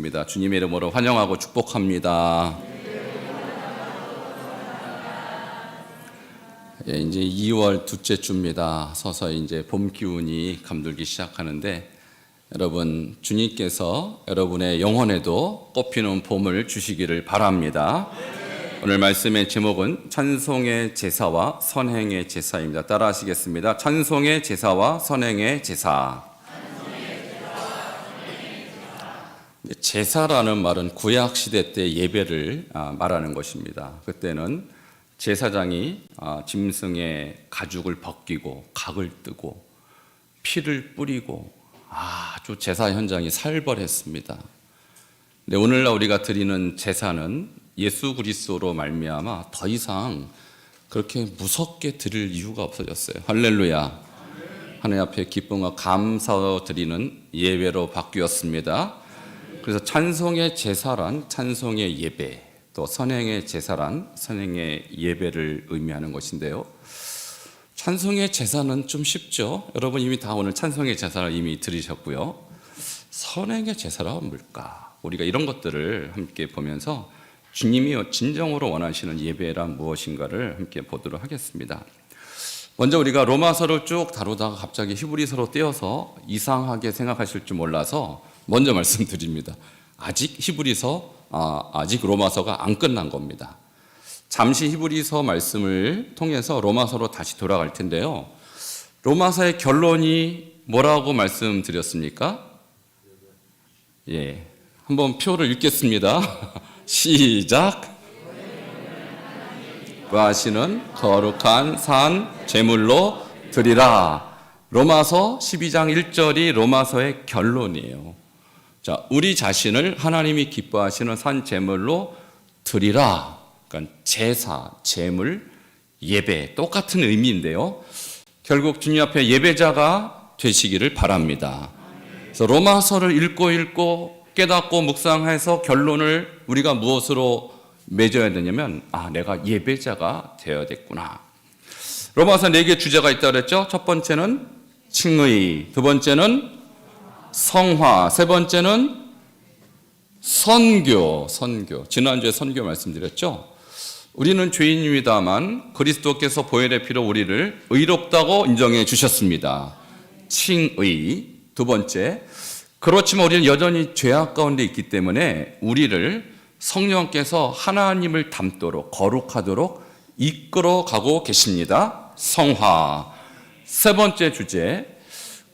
드리겠습니다. 주님의 이름으로 환영하고 축복합니다. 예, 이제 2월 둘째 주입니다. 서서히 이제 봄 기운이 감돌기 시작하는데 여러분, 주님께서 여러분의 영혼에도 꽃피는 봄을 주시기를 바랍니다. 오늘 말씀의 제목은 찬송의 제사와 선행의 제사입니다. 따라 하시겠습니다. 찬송의 제사와 선행의 제사. 제사라는 말은 구약시대 때 예배를 말하는 것입니다. 그때는 제사장이 짐승의 가죽을 벗기고 각을 뜨고 피를 뿌리고 아주 제사 현장이 살벌했습니다. 근데 오늘날 우리가 드리는 제사는 예수 그리스도로 말미암아 더 이상 그렇게 무섭게 드릴 이유가 없어졌어요. 할렐루야. 하나님 앞에 기쁨과 감사 드리는 예배로 바뀌었습니다. 그래서 찬송의 제사란 찬송의 예배, 또 선행의 제사란 선행의 예배를 의미하는 것인데요. 찬송의 제사는 좀 쉽죠. 여러분 이미 다 오늘 찬송의 제사를 이미 들으셨고요. 선행의 제사란 뭘까? 우리가 이런 것들을 함께 보면서 주님이 진정으로 원하시는 예배란 무엇인가를 함께 보도록 하겠습니다. 먼저 우리가 로마서를 쭉 다루다가 갑자기 히브리서로 떼어서 이상하게 생각하실 줄 몰라서 먼저 말씀드립니다. 아직 히브리서, 아직 로마서가 안 끝난 겁니다. 잠시 히브리서 말씀을 통해서 로마서로 다시 돌아갈 텐데요. 로마서의 결론이 뭐라고 말씀드렸습니까? 예, 한번 표를 읽겠습니다. 시작. 구하시는 거룩한 산 제물로 드리라. 로마서 12장 1절이 로마서의 결론이에요. 자, 우리 자신을 하나님이 기뻐하시는 산 제물로 드리라. 그러니까 제사, 제물, 예배 똑같은 의미인데요. 결국 주님 앞에 예배자가 되시기를 바랍니다. 그래서 로마서를 읽고 깨닫고 묵상해서 결론을 우리가 무엇으로 맺어야 되냐면 내가 예배자가 되어야겠구나. 로마서 4개 주제가 있다고 그랬죠. 첫 번째는 칭의, 두 번째는 성화, 세 번째는 선교. 지난주에 선교 말씀드렸죠. 우리는 죄인입니다만 그리스도께서 보혈의 피로 우리를 의롭다고 인정해 주셨습니다. 칭의. 두 번째, 그렇지만 우리는 여전히 죄악 가운데 있기 때문에 우리를 성령께서 하나님을 닮도록 거룩하도록 이끌어가고 계십니다. 성화. 세 번째 주제,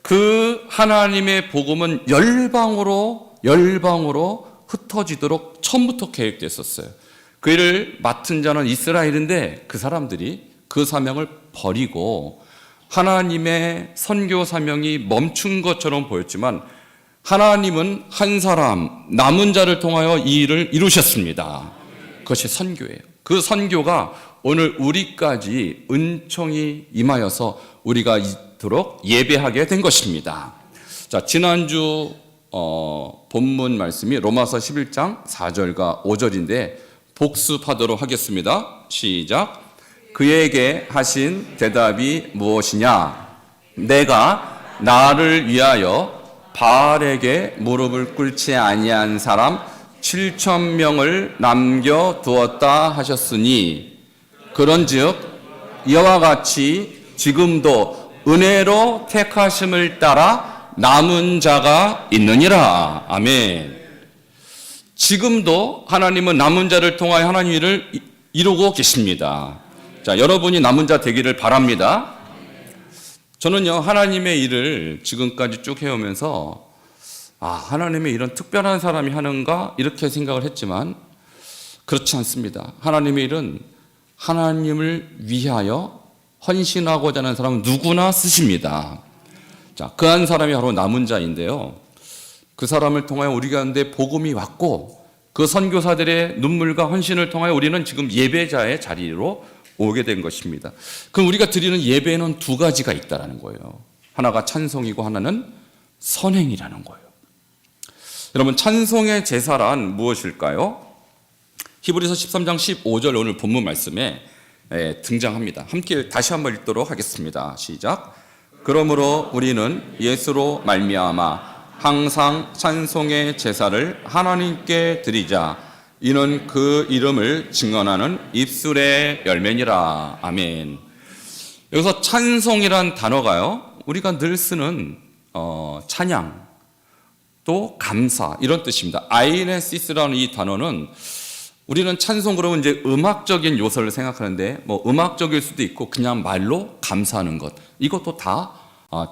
그 하나님의 복음은 열방으로 흩어지도록 처음부터 계획됐었어요. 그 일을 맡은 자는 이스라엘인데 그 사람들이 그 사명을 버리고 하나님의 선교 사명이 멈춘 것처럼 보였지만 하나님은 한 사람, 남은 자를 통하여 이 일을 이루셨습니다. 그것이 선교예요. 그 선교가 오늘 우리까지 은총이 임하여서 우리가 이토록 예배하게 된 것입니다. 자, 지난주 본문 말씀이 로마서 11장 4절과 5절인데 복습하도록 하겠습니다. 시작. 그에게 하신 대답이 무엇이냐? 내가 나를 위하여 바알에게 무릎을 꿇지 아니한 사람 7,000명을 남겨두었다 하셨으니 그런즉 이와 같이 지금도 은혜로 택하심을 따라 남은 자가 있느니라. 아멘. 지금도 하나님은 남은 자를 통하여 하나님의 일을 이루고 계십니다. 자, 여러분이 남은 자 되기를 바랍니다. 저는요, 하나님의 일을 지금까지 쭉 해오면서 하나님의 일은 특별한 사람이 하는가 이렇게 생각을 했지만 그렇지 않습니다. 하나님의 일은 하나님을 위하여 헌신하고자 하는 사람은 누구나 쓰십니다. 자, 그 한 사람이 바로 남은 자인데요. 그 사람을 통하여 우리 가운데 복음이 왔고 그 선교사들의 눈물과 헌신을 통하여 우리는 지금 예배자의 자리로 오게 된 것입니다. 그럼 우리가 드리는 예배에는 두 가지가 있다는 거예요. 하나가 찬송이고 하나는 선행이라는 거예요. 여러분, 찬송의 제사란 무엇일까요? 히브리서 13장 15절 오늘 본문 말씀에 등장합니다. 함께 다시 한번 읽도록 하겠습니다. 시작. 그러므로 우리는 예수로 말미암아 항상 찬송의 제사를 하나님께 드리자. 이는 그 이름을 증언하는 입술의 열매니라. 아멘. 여기서 찬송이란 단어가요, 우리가 늘 쓰는 찬양, 또 감사, 이런 뜻입니다. 아이네시스라는 이 단어는 우리는 찬송 그러면 이제 음악적인 요소를 생각하는데, 뭐 음악적일 수도 있고 그냥 말로 감사하는 것, 이것도 다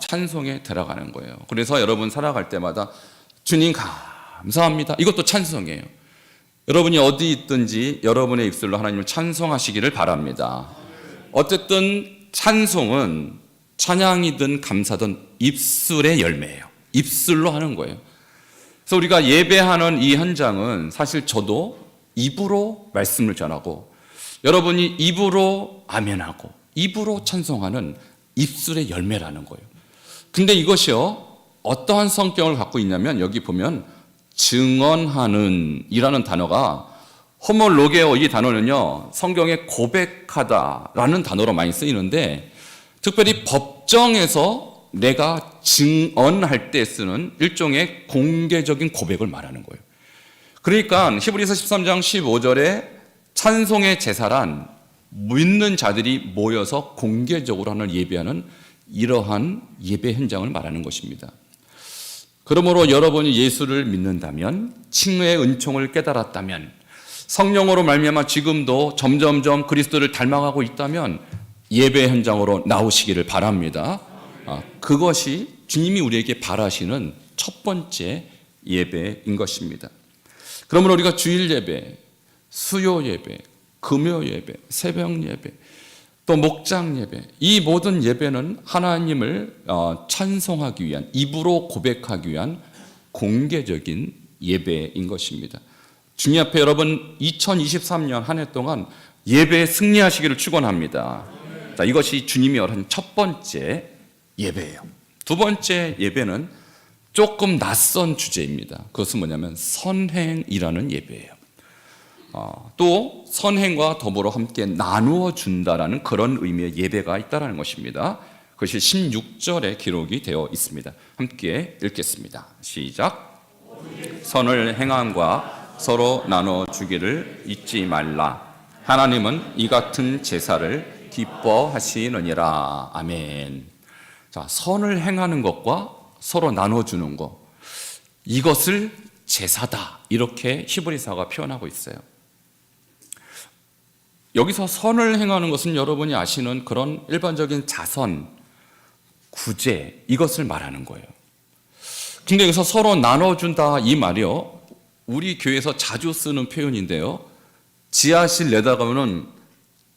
찬송에 들어가는 거예요. 그래서 여러분 살아갈 때마다 주님 감사합니다, 이것도 찬송이에요. 여러분이 어디 있든지 여러분의 입술로 하나님을 찬송하시기를 바랍니다. 어쨌든 찬송은 찬양이든 감사든 입술의 열매예요. 입술로 하는 거예요. 그래서 우리가 예배하는 이 현장은 사실 저도 입으로 말씀을 전하고, 여러분이 입으로 아멘하고 입으로 찬송하는 입술의 열매라는 거예요. 근데 이것이요, 어떠한 성격을 갖고 있냐면, 여기 보면 증언하는 이라는 단어가, 호모로게오, 이 단어는요 성경에 고백하다라는 단어로 많이 쓰이는데, 특별히 법정에서 내가 증언할 때 쓰는 일종의 공개적인 고백을 말하는 거예요. 그러니까 히브리서 13장 15절에 찬송의 제사란 믿는 자들이 모여서 공개적으로 하는 예배하는 이러한 예배 현장을 말하는 것입니다. 그러므로 여러분이 예수를 믿는다면, 칭의의 은총을 깨달았다면, 성령으로 말미암아 지금도 점점점 그리스도를 닮아가고 있다면 예배 현장으로 나오시기를 바랍니다. 그것이 주님이 우리에게 바라시는 첫 번째 예배인 것입니다. 그러므로 우리가 주일 예배, 수요 예배, 금요 예배, 새벽 예배, 또 목장 예배, 이 모든 예배는 하나님을 찬송하기 위한, 입으로 고백하기 위한 공개적인 예배인 것입니다. 주님 앞에 여러분 2023년 한 해 동안 예배에 승리하시기를 축원합니다. 자, 이것이 주님이 열한 첫 번째 예배예요. 두 번째 예배는 조금 낯선 주제입니다. 그것은 뭐냐면 선행이라는 예배예요. 또 선행과 더불어 함께 나누어 준다라는 그런 의미의 예배가 있다는 것입니다. 그것이 16절에 기록이 되어 있습니다. 함께 읽겠습니다. 시작. 선을 행함과 서로 나눠 주기를 잊지 말라. 하나님은 이 같은 제사를 기뻐하시느니라. 아멘. 자, 선을 행하는 것과 서로 나눠주는 것, 이것을 제사다, 이렇게 히브리서가 표현하고 있어요. 여기서 선을 행하는 것은 여러분이 아시는 그런 일반적인 자선, 구제, 이것을 말하는 거예요. 근데 여기서 서로 나눠준다, 이 말이요, 우리 교회에서 자주 쓰는 표현인데요, 지하실 내다가면은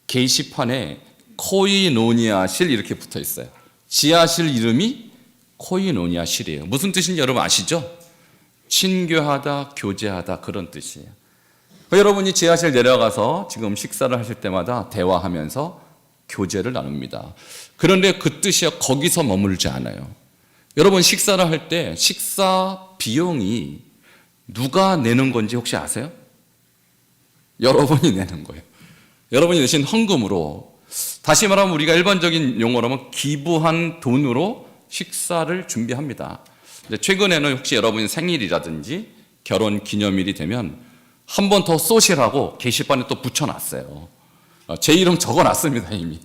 게시판에 코이노니아실 이렇게 붙어 있어요. 지하실 이름이 코이노니아실이에요. 무슨 뜻인지 여러분 아시죠? 친교하다, 교제하다, 그런 뜻이에요. 여러분이 지하실 내려가서 지금 식사를 하실 때마다 대화하면서 교제를 나눕니다. 그런데 그 뜻이 거기서 머물지 않아요. 여러분 식사를 할 때 식사 비용이 누가 내는 건지 혹시 아세요? 여러분이 내는 거예요. 여러분이 내신 헌금으로, 다시 말하면 우리가 일반적인 용어로 하면 기부한 돈으로 식사를 준비합니다. 최근에는 혹시 여러분이 생일이라든지 결혼 기념일이 되면 한 번 더 쏘시라고 게시판에 또 붙여놨어요. 제 이름 적어놨습니다, 이미.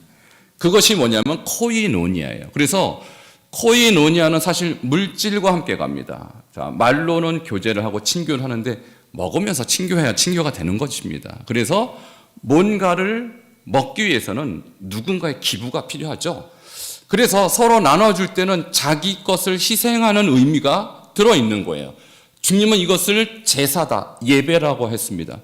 그것이 뭐냐면 코이노니아예요. 그래서 코이노니아는 사실 물질과 함께 갑니다. 자, 말로는 교제를 하고 친교를 하는데 먹으면서 친교해야 친교가 되는 것입니다. 그래서 뭔가를 먹기 위해서는 누군가의 기부가 필요하죠. 그래서 서로 나눠줄 때는 자기 것을 희생하는 의미가 들어있는 거예요. 주님은 이것을 제사다, 예배라고 했습니다.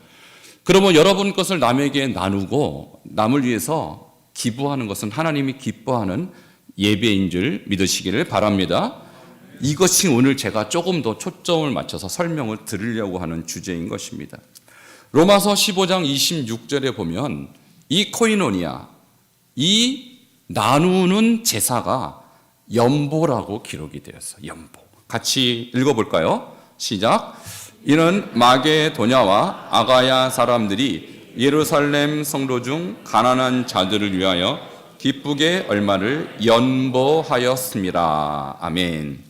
그러면 여러분 것을 남에게 나누고 남을 위해서 기부하는 것은 하나님이 기뻐하는 예배인 줄 믿으시기를 바랍니다. 이것이 오늘 제가 조금 더 초점을 맞춰서 설명을 드리려고 하는 주제인 것입니다. 로마서 15장 26절에 보면 이 코이노니아, 이 나누는 제사가 연보라고 기록이 되었어요. 연보. 같이 읽어볼까요? 시작. 이는 마게도냐와 아가야 사람들이 예루살렘 성도 중 가난한 자들을 위하여 기쁘게 얼마를 연보하였습니다. 아멘.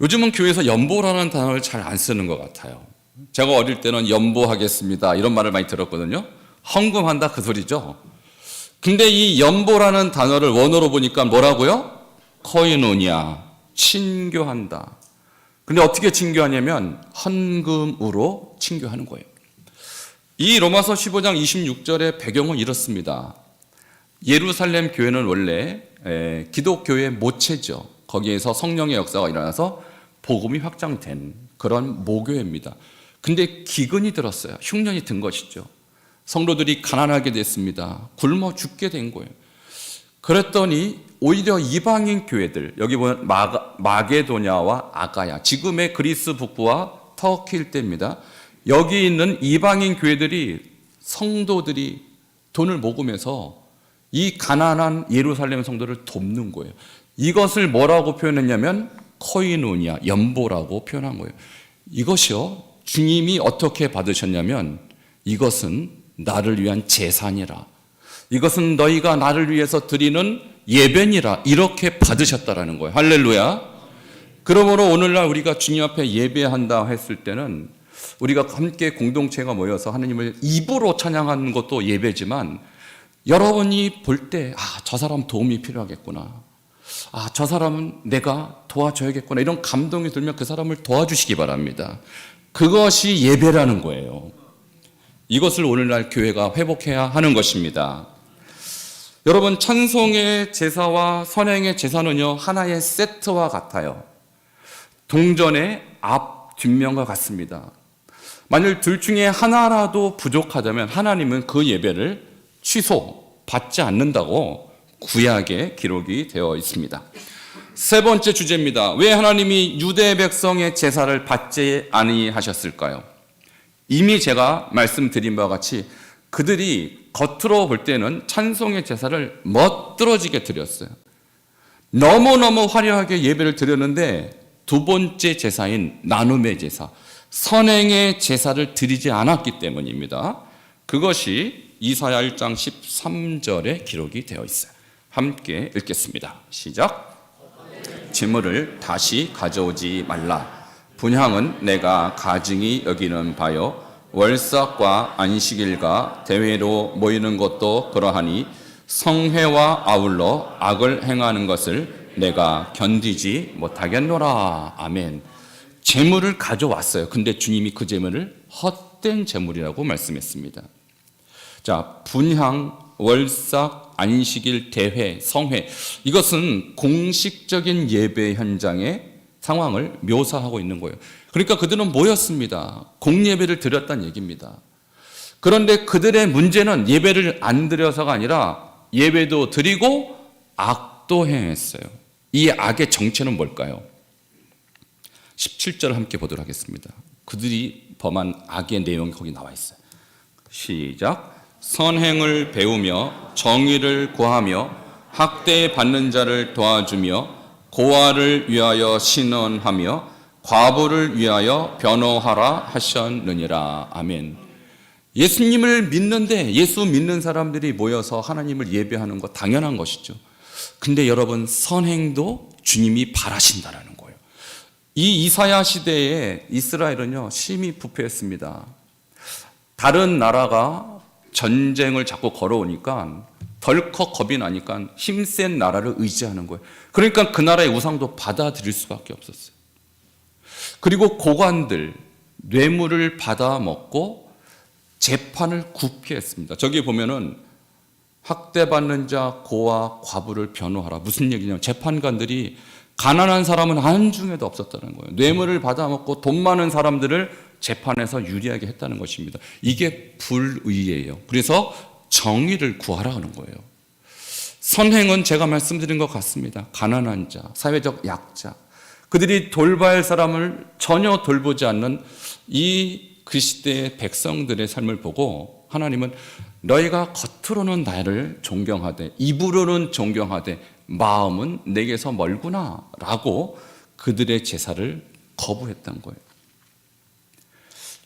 요즘은 교회에서 연보라는 단어를 잘 안 쓰는 것 같아요. 제가 어릴 때는 연보하겠습니다 이런 말을 많이 들었거든요. 헌금한다 그 소리죠. 근데 이 연보라는 단어를 원어로 보니까 뭐라고요? 코이노니아, 친교한다. 근데 어떻게 친교하냐면 헌금으로 친교하는 거예요. 이 로마서 15장 26절의 배경은 이렇습니다. 예루살렘 교회는 원래 기독교의 모체죠. 거기에서 성령의 역사가 일어나서 복음이 확장된 그런 모교회입니다. 근데 기근이 들었어요. 흉년이 든 것이죠. 성도들이 가난하게 됐습니다. 굶어 죽게 된 거예요. 그랬더니 오히려 이방인 교회들, 여기 보면 마게도냐와 아가야, 지금의 그리스 북부와 터키 일대입니다. 여기 있는 이방인 교회들이, 성도들이 돈을 모금해서 이 가난한 예루살렘 성도를 돕는 거예요. 이것을 뭐라고 표현했냐면 코이노니아, 연보라고 표현한 거예요. 이것이요, 주님이 어떻게 받으셨냐면 이것은 나를 위한 제산이라, 이것은 너희가 나를 위해서 드리는 예배니라, 이렇게 받으셨다라는 거예요. 할렐루야. 그러므로 오늘날 우리가 주님 앞에 예배한다 했을 때는 우리가 함께 공동체가 모여서 하나님을 입으로 찬양하는 것도 예배지만, 여러분이 볼 때 저 사람 도움이 필요하겠구나, 저 사람은 내가 도와줘야겠구나, 이런 감동이 들면 그 사람을 도와주시기 바랍니다. 그것이 예배라는 거예요. 이것을 오늘날 교회가 회복해야 하는 것입니다. 여러분, 찬송의 제사와 선행의 제사는요, 하나의 세트와 같아요. 동전의 앞, 뒷면과 같습니다. 만일 둘 중에 하나라도 부족하다면 하나님은 그 예배를 받지 않는다고 구약에 기록이 되어 있습니다. 세 번째 주제입니다. 왜 하나님이 유대 백성의 제사를 받지 아니하셨을까요? 이미 제가 말씀드린 바와 같이 그들이 겉으로 볼 때는 찬송의 제사를 멋들어지게 드렸어요. 너무너무 화려하게 예배를 드렸는데 두 번째 제사인 나눔의 제사, 선행의 제사를 드리지 않았기 때문입니다. 그것이 이사야 1장 13절에 기록이 되어 있어요. 함께 읽겠습니다. 시작. 재물을 다시 가져오지 말라. 분향은 내가 가증히 여기는 바요, 월삭과 안식일과 대회로 모이는 것도 그러하니 성회와 아울러 악을 행하는 것을 내가 견디지 못하겠노라. 아멘. 재물을 가져왔어요. 근데 주님이 그 재물을 헛된 재물이라고 말씀했습니다. 자, 분향, 월삭, 안식일, 대회, 성회, 이것은 공식적인 예배 현장의 상황을 묘사하고 있는 거예요. 그러니까 그들은 모였습니다. 공예배를 드렸다는 얘기입니다. 그런데 그들의 문제는 예배를 안 드려서가 아니라 예배도 드리고 악도 행했어요. 이 악의 정체는 뭘까요? 17절을 함께 보도록 하겠습니다. 그들이 범한 악의 내용이 거기 나와 있어요. 시작. 선행을 배우며 정의를 구하며 학대받는 자를 도와주며 고아를 위하여 신원하며 과부를 위하여 변호하라 하셨느니라. 아멘. 예수님을 믿는데 예수 믿는 사람들이 모여서 하나님을 예배하는 거 당연한 것이죠. 근데 여러분, 선행도 주님이 바라신다라는 거예요. 이 이사야 시대에 이스라엘은요, 심히 부패했습니다. 다른 나라가 전쟁을 자꾸 걸어오니까 덜컥 겁이 나니까 힘센 나라를 의지하는 거예요. 그러니까 그 나라의 우상도 받아들일 수밖에 없었어요. 그리고 고관들, 뇌물을 받아 먹고 재판을 굽게 했습니다. 저기 보면은 학대받는 자, 고아, 과부를 변호하라. 무슨 얘기냐면 재판관들이 가난한 사람은 한중에도 없었다는 거예요. 뇌물을 받아 먹고 돈 많은 사람들을 재판에서 유리하게 했다는 것입니다. 이게 불의예요. 그래서 정의를 구하라 하는 거예요. 선행은 제가 말씀드린 것 같습니다. 가난한 자, 사회적 약자, 그들이 돌봐야 할 사람을 전혀 돌보지 않는 이 그 시대의 백성들의 삶을 보고 하나님은 너희가 겉으로는 나를 존경하되 입으로는 존경하되 마음은 내게서 멀구나 라고 그들의 제사를 거부했던 거예요.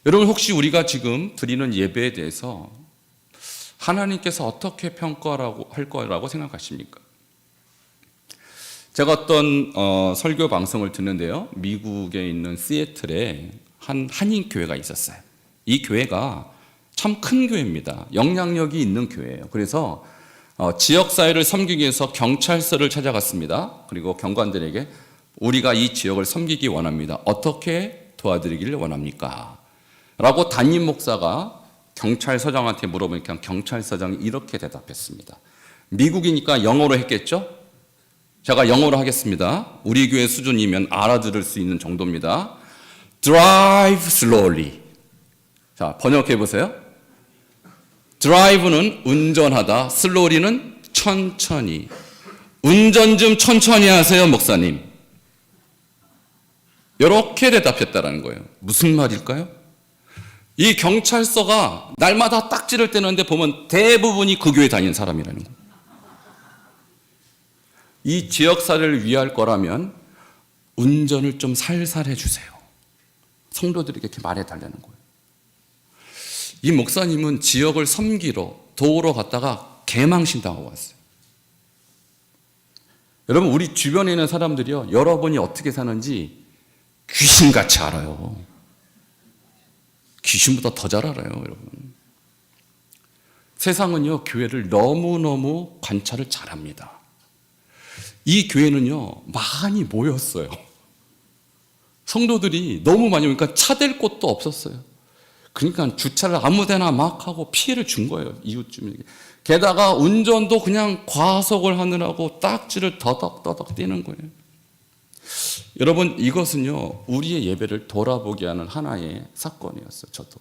여러분, 혹시 우리가 지금 드리는 예배에 대해서 하나님께서 어떻게 평가할 거라고 생각하십니까? 제가 어떤 설교 방송을 듣는데요. 미국에 있는 시애틀에 한 한인 교회가 있었어요. 이 교회가 참 큰 교회입니다. 영향력이 있는 교회예요. 그래서 지역사회를 섬기기 위해서 경찰서를 찾아갔습니다. 그리고 경관들에게 우리가 이 지역을 섬기기 원합니다. 어떻게 도와드리기를 원합니까? 라고 담임 목사가 경찰서장한테 물어보니까 경찰서장이 이렇게 대답했습니다. 미국이니까 영어로 했겠죠? 제가 영어로 하겠습니다. 우리 교회 수준이면 알아들을 수 있는 정도입니다. Drive slowly. 자, 번역해 보세요. Drive는 운전하다, slowly는 천천히. 운전 좀 천천히 하세요, 목사님. 이렇게 대답했다라는 거예요. 무슨 말일까요? 이 경찰서가 날마다 딱지를 떼는데 보면 대부분이 그 교회 다니는 사람이라는 거예요. 이 지역사회를 위할 거라면 운전을 좀 살살 해주세요. 성도들에게 이렇게 말해달라는 거예요. 이 목사님은 지역을 섬기러 도우러 갔다가 개망신당하고 왔어요. 여러분, 우리 주변에 있는 사람들이요, 여러분이 어떻게 사는지 귀신같이 알아요. 귀신보다 더 잘 알아요, 여러분. 세상은요, 교회를 너무너무 관찰을 잘합니다. 이 교회는요, 많이 모였어요. 성도들이 너무 많이 오니까 차 댈 곳도 없었어요. 그러니까 주차를 아무 데나 막 하고 피해를 준 거예요, 이웃 주민에게. 게다가 운전도 그냥 과속을 하느라고 딱지를 더덕더덕 떼는 거예요. 여러분, 이것은요, 우리의 예배를 돌아보게 하는 하나의 사건이었어요, 저도.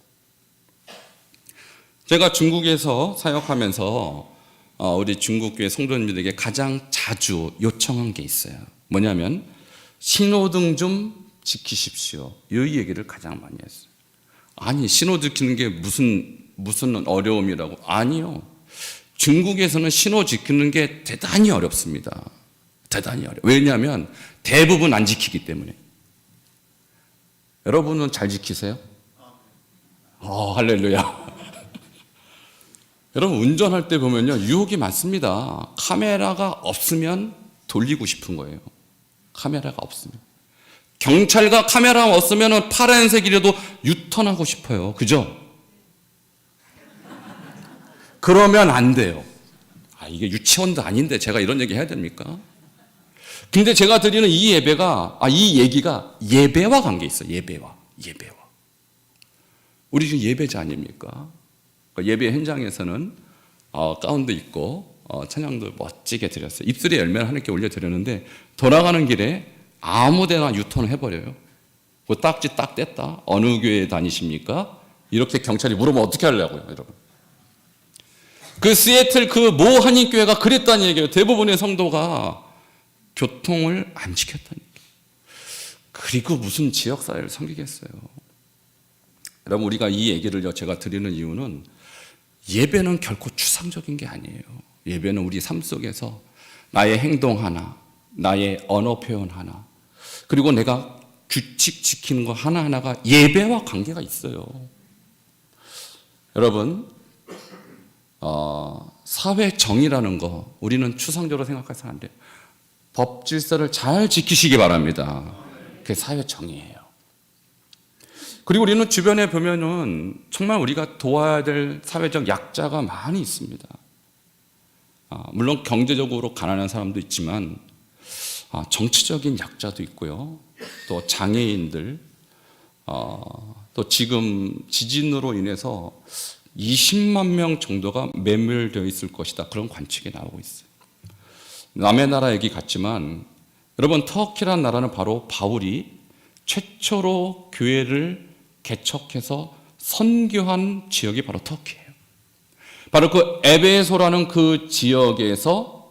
제가 중국에서 사역하면서 우리 중국교회 성도님들에게 가장 자주 요청한 게 있어요. 뭐냐면 신호등 좀 지키십시오. 이 얘기를 가장 많이 했어요. 아니, 신호 지키는 게 무슨 어려움이라고. 아니요. 중국에서는 신호 지키는 게 대단히 어렵습니다. 대단히 어려워요. 왜냐하면 대부분 안 지키기 때문에. 여러분은 잘 지키세요? 할렐루야. 여러분, 운전할 때 보면요, 유혹이 많습니다. 카메라가 없으면 돌리고 싶은 거예요. 카메라가 없으면. 경찰과 카메라가 없으면 파란색이라도 유턴하고 싶어요. 그죠? 그러면 안 돼요. 이게 유치원도 아닌데 제가 이런 얘기 해야 됩니까? 근데 제가 드리는 이 예배가, 이 얘기가 예배와 관계 있어요. 예배와. 우리 지금 예배자 아닙니까? 예배 현장에서는 가운도 입고 찬양도 멋지게 드렸어요. 입술에 열매를 하나님께 올려드렸는데 돌아가는 길에 아무데나 유턴을 해버려요. 그 딱지 딱 뗐다. 어느 교회에 다니십니까? 이렇게 경찰이 물어보면 어떻게 하려고요, 여러분? 그 시애틀 그 모 한인교회가 그랬다는 얘기예요. 대부분의 성도가 교통을 안 지켰다는 얘기예요. 그리고 무슨 지역사회를 섬기겠어요. 여러분, 우리가 이 얘기를 제가 드리는 이유는 예배는 결코 추상적인 게 아니에요. 예배는 우리 삶 속에서 나의 행동 하나, 나의 언어 표현 하나, 그리고 내가 규칙 지키는 거 하나하나가 예배와 관계가 있어요. 여러분, 사회 정의라는 거 우리는 추상적으로 생각해서는 안 돼요. 법 질서를 잘 지키시기 바랍니다. 그게 사회 정의예요. 그리고 우리는 주변에 보면은 정말 우리가 도와야 될 사회적 약자가 많이 있습니다. 물론 경제적으로 가난한 사람도 있지만 정치적인 약자도 있고요. 또 장애인들, 또 지금 지진으로 인해서 20만 명 정도가 매몰되어 있을 것이다. 그런 관측이 나오고 있어요. 남의 나라 얘기 같지만 여러분, 터키란 나라는 바로 바울이 최초로 교회를 개척해서 선교한 지역이 바로 터키예요. 바로 그 에베소라는 그 지역에서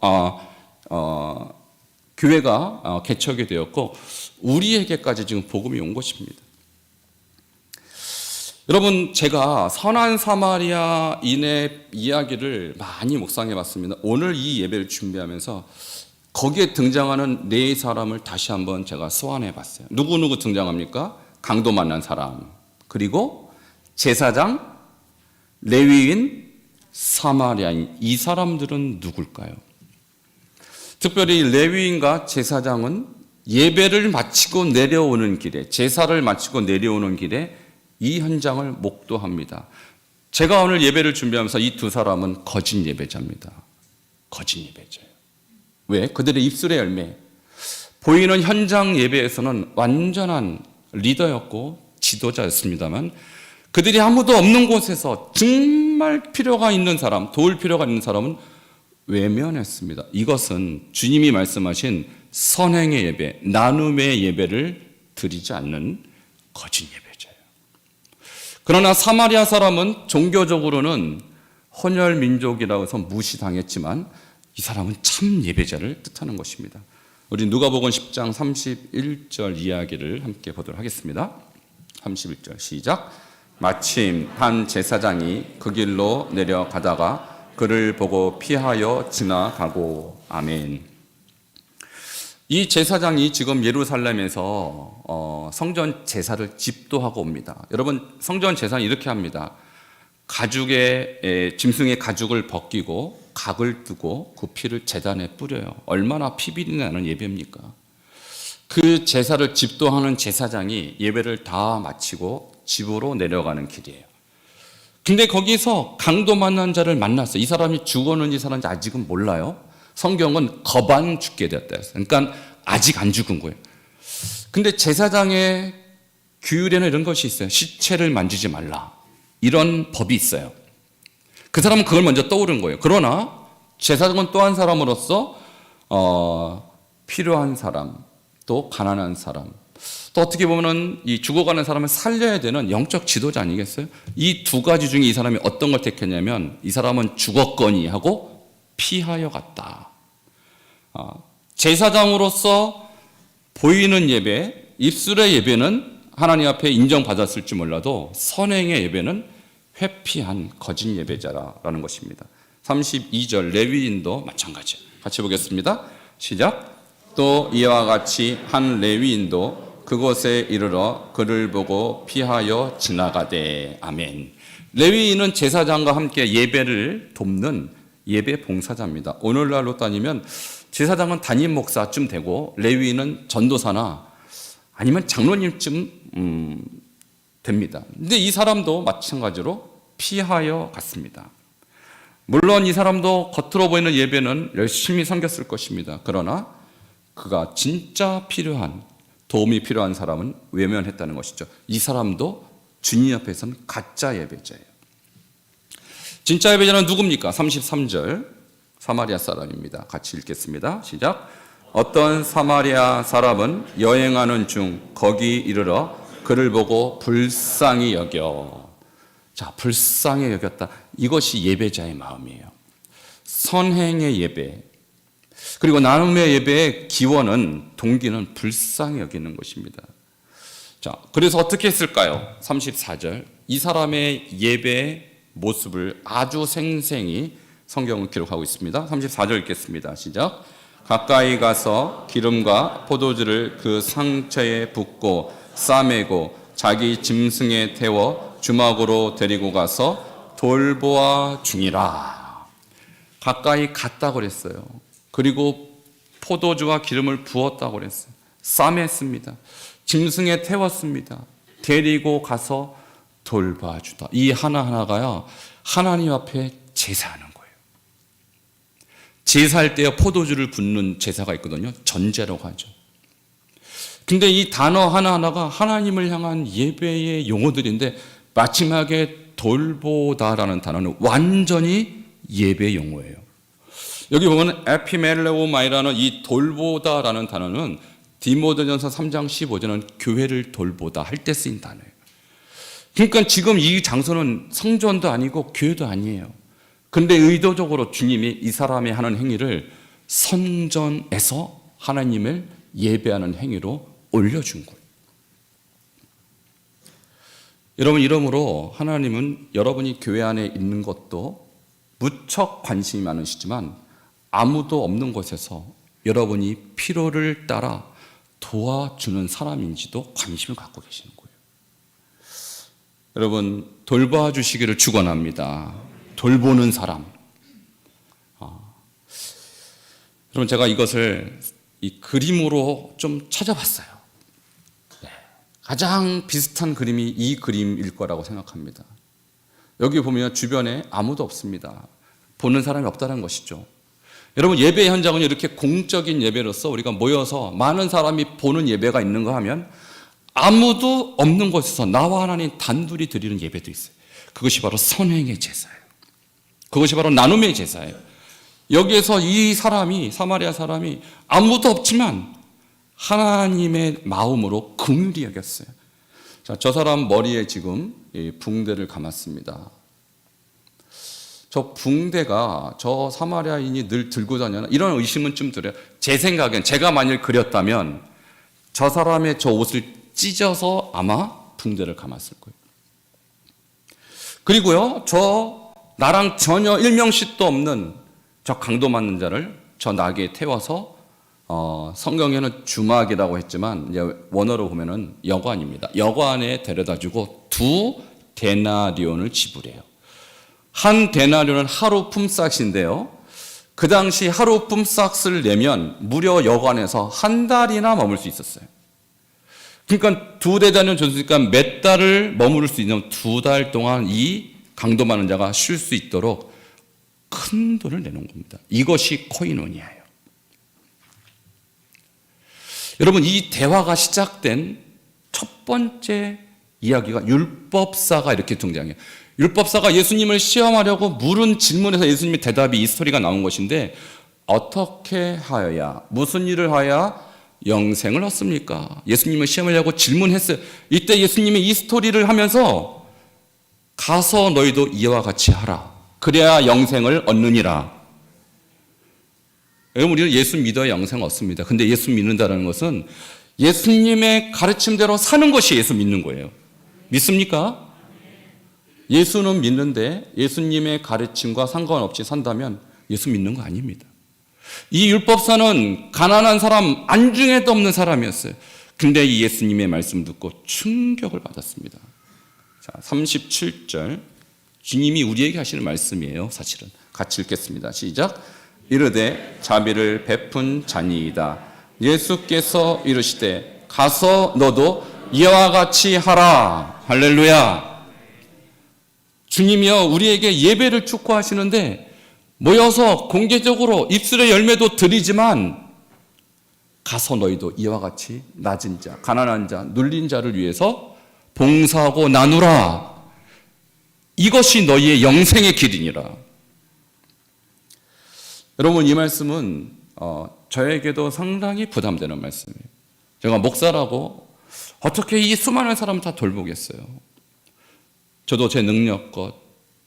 교회가 개척이 되었고 우리에게까지 지금 복음이 온 것입니다. 여러분, 제가 선한 사마리아인의 이야기를 많이 묵상해 봤습니다. 오늘 이 예배를 준비하면서 거기에 등장하는 네 사람을 다시 한번 제가 소환해 봤어요. 누구 등장합니까? 강도 만난 사람, 그리고 제사장, 레위인, 사마리아인. 이 사람들은 누굴까요? 특별히 레위인과 제사장은 예배를 마치고 내려오는 길에, 제사를 마치고 내려오는 길에 이 현장을 목도합니다. 제가 오늘 예배를 준비하면서 이 두 사람은 거짓 예배자입니다. 거짓 예배자예요. 왜? 그들의 입술의 열매. 보이는 현장 예배에서는 완전한 리더였고 지도자였습니다만, 그들이 아무도 없는 곳에서 정말 필요가 있는 사람, 도울 필요가 있는 사람은 외면했습니다. 이것은 주님이 말씀하신 선행의 예배, 나눔의 예배를 드리지 않는 거짓 예배자예요. 그러나 사마리아 사람은 종교적으로는 혼혈 민족이라고 해서 무시당했지만 이 사람은 참 예배자를 뜻하는 것입니다. 우리 누가복음 10장 31절 이야기를 함께 보도록 하겠습니다. 31절 시작. 마침 한 제사장이 그 길로 내려가다가 그를 보고 피하여 지나가고. 아멘. 이 제사장이 지금 예루살렘에서 성전 제사를 집도하고 옵니다. 여러분, 성전 제사는 이렇게 합니다. 가죽에 짐승의 가죽을 벗기고 각을 뜨고 그 피를 제단에 뿌려요. 얼마나 피비린내 나는 예배입니까? 그 제사를 집도하는 제사장이 예배를 다 마치고 집으로 내려가는 길이에요. 근데 거기서 강도 만난 자를 만났어요. 이 사람이 죽었는지 살았는지 아직은 몰라요. 성경은 거반 죽게 되었다 했어요. 그러니까 아직 안 죽은 거예요. 근데 제사장의 규율에는 이런 것이 있어요. 시체를 만지지 말라. 이런 법이 있어요. 그 사람은 그걸 먼저 떠오른 거예요. 그러나 제사장은 또 한 사람으로서 필요한 사람, 또 가난한 사람, 또 어떻게 보면은 이 죽어가는 사람을 살려야 되는 영적 지도자 아니겠어요? 이 두 가지 중에 이 사람이 어떤 걸 택했냐면 이 사람은 죽었거니 하고 피하여 갔다. 제사장으로서 보이는 예배, 입술의 예배는 하나님 앞에 인정받았을지 몰라도 선행의 예배는 회피한 거짓 예배자라는 것입니다. 32절 레위인도 마찬가지. 같이 보겠습니다. 시작. 또 이와 같이 한 레위인도 그곳에 이르러 그를 보고 피하여 지나가되. 아멘. 레위인은 제사장과 함께 예배를 돕는 예배 봉사자입니다. 오늘날로 따지면 제사장은 담임 목사쯤 되고 레위인은 전도사나 아니면 장로님쯤 됩니다. 근데 이 사람도 마찬가지로 피하여 갔습니다. 물론 이 사람도 겉으로 보이는 예배는 열심히 섬겼을 것입니다. 그러나 그가 진짜 필요한, 도움이 필요한 사람은 외면했다는 것이죠. 이 사람도 주님 앞에서는 가짜 예배자예요. 진짜 예배자는 누굽니까? 33절 사마리아 사람입니다. 같이 읽겠습니다. 시작. 어떤 사마리아 사람은 여행하는 중 거기 이르러 그를 보고 불쌍히 여겨. 자, 불쌍히 여겼다. 이것이 예배자의 마음이에요. 선행의 예배, 그리고 나눔의 예배의 기원은, 동기는 불쌍히 여기는 것입니다. 자, 그래서 어떻게 했을까요? 34절. 이 사람의 예배 모습을 아주 생생히 성경은 기록하고 있습니다. 34절 읽겠습니다. 시작. 가까이 가서 기름과 포도주를 그 상처에 붓고 싸매고 자기 짐승에 태워 주막으로 데리고 가서 돌보아 주니라. 가까이 갔다고 그랬어요. 그리고 포도주와 기름을 부었다고 그랬어요. 싸맸습니다. 짐승에 태웠습니다. 데리고 가서 돌봐주다. 이 하나하나가요, 하나님 앞에 제사하는 거예요. 제사할 때 포도주를 붓는 제사가 있거든요. 전제라고 하죠. 근데 이 단어 하나하나가 하나님을 향한 예배의 용어들인데 마지막에 돌보다라는 단어는 완전히 예배 용어예요. 여기 보면 에피멜레오마이라는 이 돌보다라는 단어는 디모데전서 3장 15절은 교회를 돌보다 할 때 쓰인 단어예요. 그러니까 지금 이 장소는 성전도 아니고 교회도 아니에요. 그런데 의도적으로 주님이 이 사람이 하는 행위를 성전에서 하나님을 예배하는 행위로 올려준 거예요. 여러분, 이러므로 하나님은 여러분이 교회 안에 있는 것도 무척 관심이 많으시지만 아무도 없는 곳에서 여러분이 필요를 따라 도와주는 사람인지도 관심을 갖고 계시는 거예요. 여러분, 돌봐주시기를 축원합니다. 돌보는 사람. 여러분, 제가 이것을 이 그림으로 좀 찾아봤어요. 네. 가장 비슷한 그림이 이 그림일 거라고 생각합니다. 여기 보면 주변에 아무도 없습니다. 보는 사람이 없다는 것이죠. 여러분, 예배 현장은 이렇게 공적인 예배로서 우리가 모여서 많은 사람이 보는 예배가 있는가 하면 아무도 없는 곳에서 나와 하나님 단둘이 드리는 예배도 있어요. 그것이 바로 선행의 제사예요. 그것이 바로 나눔의 제사예요. 여기에서 이 사람이, 사마리아 사람이 아무도 없지만 하나님의 마음으로 긍휼히 여겼어요. 자, 저 사람 머리에 지금 붕대를 감았습니다. 저 붕대가 저 사마리아인이 늘 들고 다니나 이런 의심은 좀 들어요. 제 생각엔 제가 만일 그렸다면 저 사람의 저 옷을 찢어서 아마 붕대를 감았을 거예요. 그리고요, 저 나랑 전혀 일명식도 없는 저 강도 맞는 자를 저 나귀에 태워서 성경에는 주막이라고 했지만 이제 원어로 보면은 여관입니다. 여관에 데려다주고 2데나리온을 지불해요. 한 데나리온은 하루 품삯인데요. 그 당시 하루 품삯을 내면 무려 여관에서 한 달이나 머물 수 있었어요. 그러니까 2데나리온 줬으니까 몇 달을 머무를 수 있는 2달 동안 이 강도 많은 자가 쉴 수 있도록 큰 돈을 내놓은 겁니다. 이것이 코이노니아예요. 여러분, 이 대화가 시작된 첫 번째 이야기가 율법사가 이렇게 등장해요. 율법사가 예수님을 시험하려고 물은 질문에서 예수님의 대답이 이 스토리가 나온 것인데, 어떻게 하여야, 무슨 일을 하여야 영생을 얻습니까? 예수님을 시험하려고 질문했어요. 이때 예수님이 이 스토리를 하면서 가서 너희도 이와 같이 하라. 그래야 영생을 얻느니라. 여러분, 우리는 예수 믿어야 영생을 얻습니다. 근데 예수 믿는다는 것은 예수님의 가르침대로 사는 것이 예수 믿는 거예요. 믿습니까? 예수는 믿는데 예수님의 가르침과 상관없이 산다면 예수 믿는 거 아닙니다. 이 율법사는 가난한 사람, 안중에도 없는 사람이었어요. 근데 이 예수님의 말씀 듣고 충격을 받았습니다. 자, 37절. 주님이 우리에게 하시는 말씀이에요. 사실은 같이 읽겠습니다. 시작. 이르되 자비를 베푼 자니이다. 예수께서 이르시되 가서 너도 이와 같이 하라. 할렐루야. 주님이요, 우리에게 예배를 축복하시는데 모여서 공개적으로 입술의 열매도 드리지만 가서 너희도 이와 같이 낮은 자, 가난한 자, 눌린 자를 위해서 봉사하고 나누라. 이것이 너희의 영생의 길이니라. 여러분, 이 말씀은 저에게도 상당히 부담되는 말씀이에요. 제가 목사라고 어떻게 이 수많은 사람을 다 돌보겠어요. 저도 제 능력껏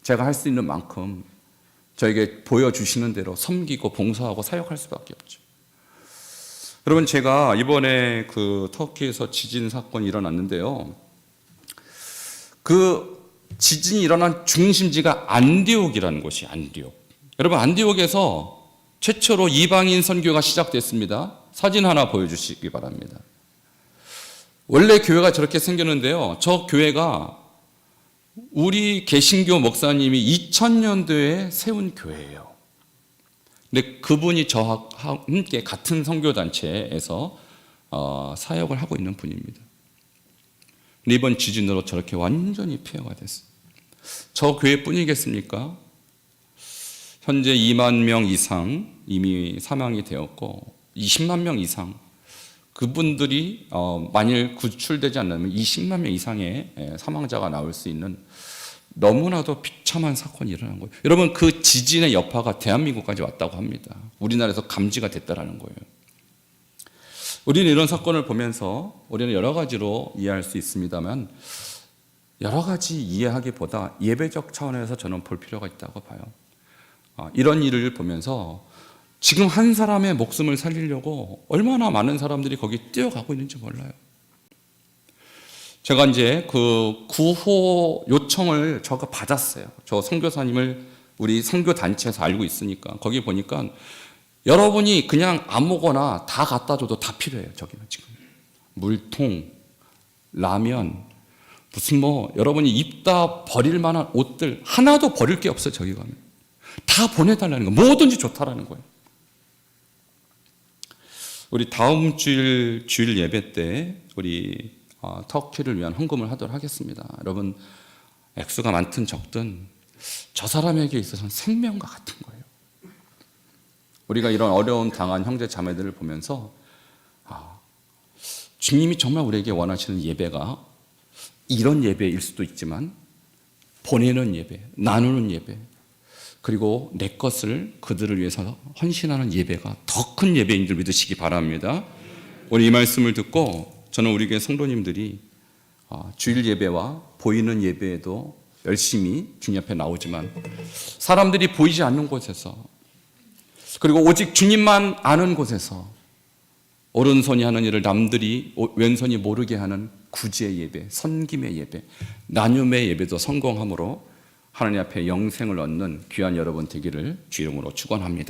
제가 할 수 있는 만큼 저에게 보여주시는 대로 섬기고 봉사하고 사역할 수밖에 없죠. 여러분, 제가 이번에 그 터키에서 지진 사건이 일어났는데요. 그 지진이 일어난 중심지가 안디옥이라는 곳이 안디옥. 여러분, 안디옥에서 최초로 이방인 선교가 시작됐습니다. 사진 하나 보여주시기 바랍니다. 원래 교회가 저렇게 생겼는데요. 저 교회가 우리 개신교 목사님이 2000년도에 세운 교회예요. 근데 그분이 저와 함께 같은 선교단체에서 사역을 하고 있는 분입니다. 근데 이번 지진으로 저렇게 완전히 폐허가 됐어요. 저 교회뿐이겠습니까? 현재 2만 명 이상 이미 사망이 되었고 20만 명 이상 그분들이 만일 구출되지 않으면 20만 명 이상의 사망자가 나올 수 있는 너무나도 비참한 사건이 일어난 거예요. 여러분, 그 지진의 여파가 대한민국까지 왔다고 합니다. 우리나라에서 감지가 됐다라는 거예요. 우리는 이런 사건을 보면서 우리는 여러 가지로 이해할 수 있습니다만 여러 가지 이해하기보다 예배적 차원에서 저는 볼 필요가 있다고 봐요. 이런 일을 보면서 지금 한 사람의 목숨을 살리려고 얼마나 많은 사람들이 거기 뛰어가고 있는지 몰라요. 제가 이제 그 구호 요청을 저가 받았어요. 저 선교사님을 우리 선교단체에서 알고 있으니까 거기 보니까 여러분이 그냥 아무거나 다 갖다 줘도 다 필요해요. 저기는 지금 물통, 라면, 무슨 여러분이 입다 버릴 만한 옷들 하나도 버릴 게 없어요. 저기 가면 다 보내달라는 거예요. 뭐든지 좋다라는 거예요. 우리 다음 주일 예배 때 우리 터키를 위한 헌금을 하도록 하겠습니다. 여러분, 액수가 많든 적든 저 사람에게 있어서는 생명과 같은 거예요. 우리가 이런 어려움 당한 형제 자매들을 보면서 주님이 정말 우리에게 원하시는 예배가 이런 예배일 수도 있지만 보내는 예배, 나누는 예배, 그리고 내 것을 그들을 위해서 헌신하는 예배가 더 큰 예배인 줄 믿으시기 바랍니다. 오늘 이 말씀을 듣고 저는 우리 교회 성도님들이 주일 예배와 보이는 예배에도 열심히 주님 앞에 나오지만 사람들이 보이지 않는 곳에서, 그리고 오직 주님만 아는 곳에서 오른손이 하는 일을 남들이 왼손이 모르게 하는 구제의 예배, 섬김의 예배, 나눔의 예배도 성공함으로 하나님 앞에 영생을 얻는 귀한 여러분 되기를 주 이름으로 축원합니다.